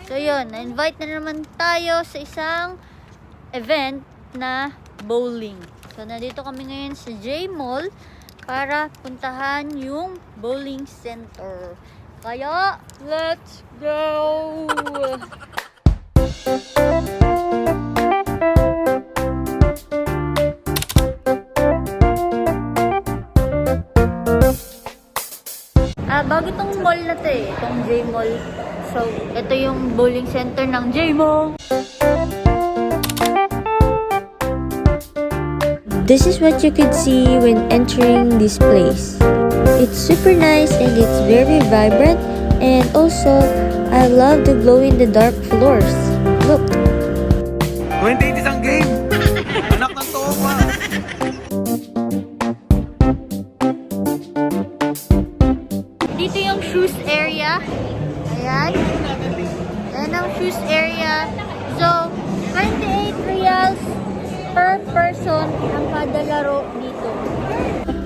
So yun, na-invite na naman tayo sa isang event na bowling. So nandito kami ngayon sa J-Mall para puntahan yung bowling center. Kaya, let's go! Bago itong mall na to itong J-Mall. So, ito yung bowling center ng J-Mall. This is what you could see when entering this place. It's super nice and it's very vibrant, and also I love the glow-in-the-dark floors. Look! 28 isang game! Anak ng topa! Dito yung shoes area. Ayan. Ayan ang shoes area. So, 28 reals per person ang kada laro dito.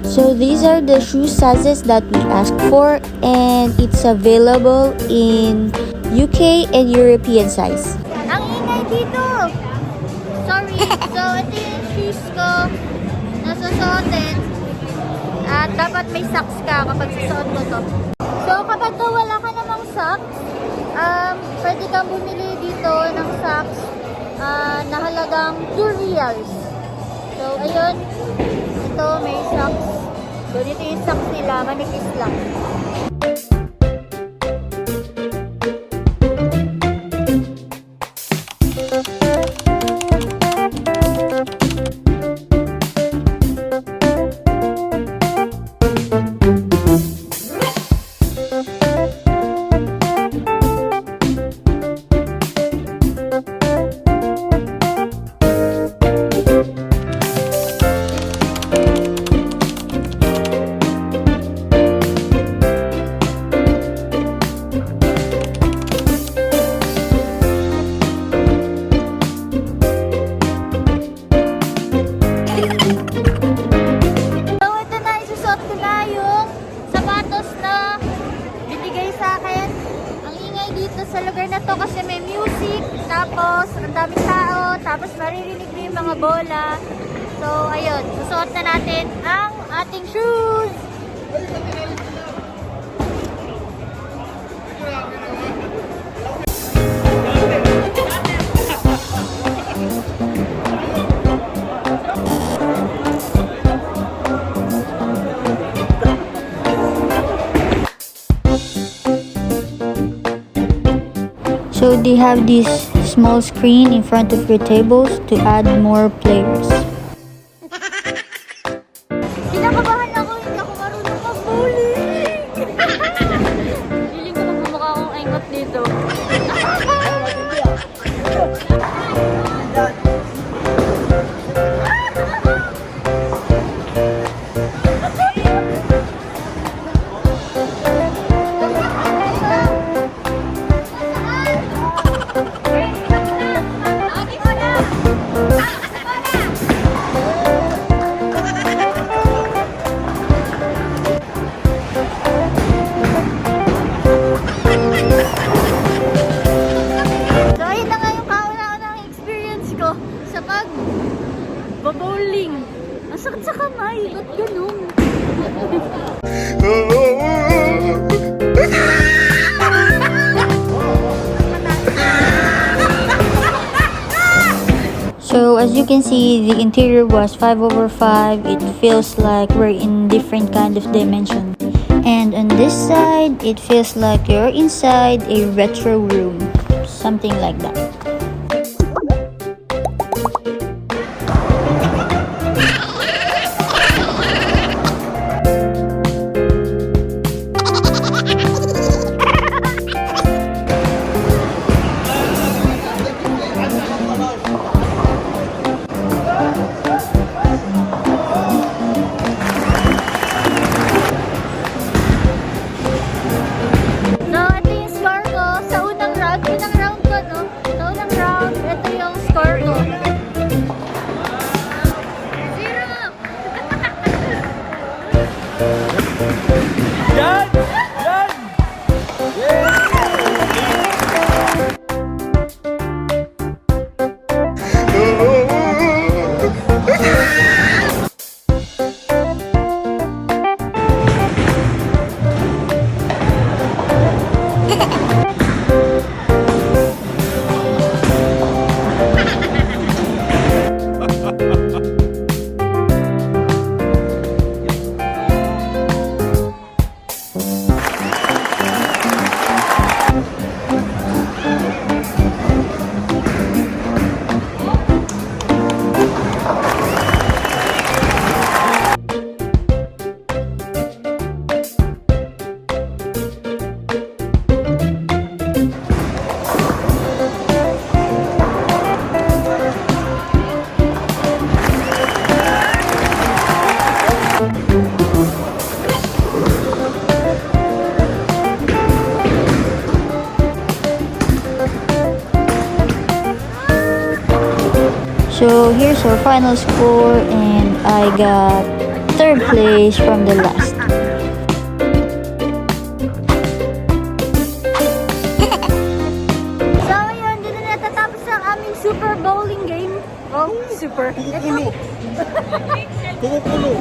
So these are the shoe sizes that we asked for, and it's available in UK and European size. Ang ingay dito! Sorry. So, ito yung shoes ko na susuotin. At dapat may socks ka kapag susuot mo to. So, kapag wala ka namang socks, pwede kang bumili dito ng socks na halagang 2 reals. So, ayun. Ito, may socks. So, dito yung socks nila. Manipis lang. Sa lugar na to kasi may music, tapos ang daming tao, tapos maririnig mo yung mga bola. So, ayun, susuot na natin ang ating shoes! So they have this small screen in front of your tables to add more players. Kinakabahan ako, hindi ako marunong mag-bowling! Feeling ko magmumukha akong engot dito. Bowling. Ang sakit sa kamay. Ba't ganun? So as you can see, the interior was 5/5. It feels like we're in different kind of dimension. And on this side, it feels like you're inside a retro room. Something like that. So, ito yung score ko sa unang round. Unang round ko, no? So, So here's our final score, and I got third place from the last. So ayun, dito na natatapos ang aming super bowling game. Oh, super. Kumukulo.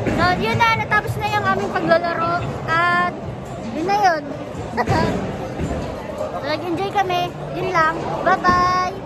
So yun na, natapos na yung aming paglalaro. At yun na yun. So nag-enjoy kami. Yun lang. Bye-bye!